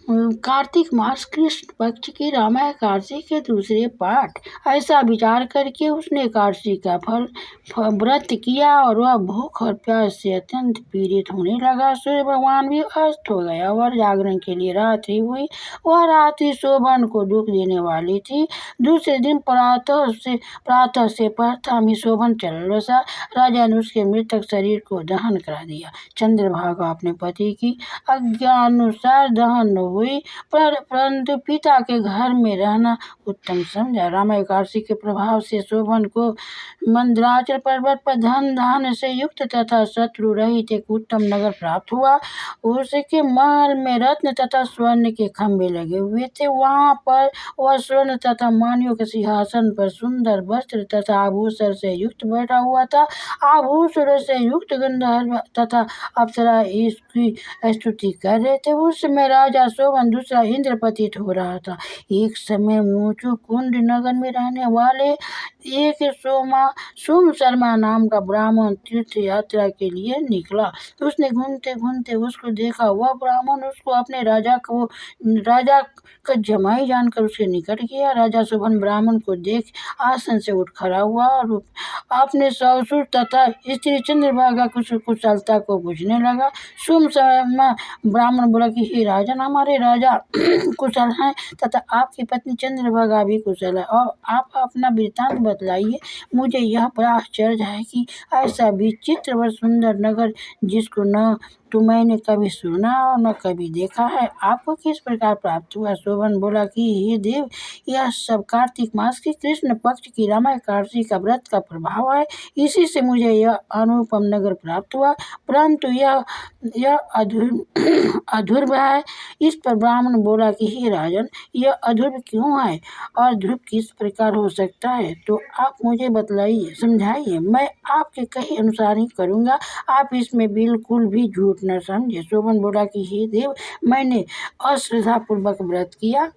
कार्तिक मास कृष्ण पक्ष की रामायण एकादशी के दूसरे पाठ। ऐसा विचार करके उसने एकादशी का व्रत किया और वह भूख और प्यास से अत्यंत पीड़ित होने लगा। सूर्य भगवान भी अस्त हो गया और जागरण के लिए रात्रि हुई। वह रात्रि शोभन को दुख देने वाली थी। दूसरे दिन प्रातः से प्रथम ही शोभन चल बसा। राजा ने उसके मृतक शरीर को दहन करा दिया। चंद्रभागा अपने पति की आज्ञानुसार दहन हुई, परंतु पिता के घर में रहना उत्तम समझा। रामा एकादशी के प्रभाव से शोभन को मंदराचल पर्वत पर धन धान्य से युक्त तथा शत्रु रहित एक उत्तम नगर प्राप्त हुआ। उसके महल में रत्न तथा स्वर्ण के खंभे लगे हुए थे। वहां पर वह स्वर्ण तथा मान्यों के सिंहासन पर सुंदर वस्त्र तथा आभूषण से युक्त बैठा हुआ था। आभूषणों से युक्त गंधर्व तथा अप्सरा इसकी स्तुति कर रहे थे। उस समय राजा शोभन दूसरा इंद्र पतित हो रहा था। एक समय मोचू कुंड नगर में रहने वाले एक सोम शर्मा नाम का ब्राह्मण तीर्थ यात्रा के लिए निकला। उसने घूमते घूमते उसको देखा। वह ब्राह्मण उसको अपने राजा का जमाई जानकर उसके निकट गया। राजा शोभन ब्राह्मण को देख आसन से उठ खड़ा हुआ और अपने ससुर तथा स्त्री चंद्रभागा कुशलता को पूछने लगा। सोम शर्मा ब्राह्मण बोला कि हे राजन, हमारे राजा कुशल हैं तथा आपकी पत्नी चंद्रभागा भी कुशल है, और आप अपना वृत्तांत बतलाइए। मुझे यह बड़ा आश्चर्य है कि ऐसा विचित्र व सुंदर नगर जिसको न तो मैंने कभी सुना और न कभी देखा है, आपको किस प्रकार प्राप्त हुआ। शोभन बोला कि हे देव, यह सब कार्तिक मास की कृष्ण पक्ष की रामा एकादशी का व्रत का प्रभाव है। इसी से मुझे यह अनुपम नगर प्राप्त हुआ, परंतु यह अध्रुव है। इस पर ब्राह्मण बोला कि हे राजन, यह अध्रुव क्यों है और ध्रुव किस प्रकार हो सकता है, तो आप मुझे बतलाइए, समझाइए। मैं आपके कहे अनुसार ही करूँगा, आप इसमें बिल्कुल भी झूठ न समझे। शोभन बोला कि हे देव, मैंने अश्रद्धा पूर्वक व्रत किया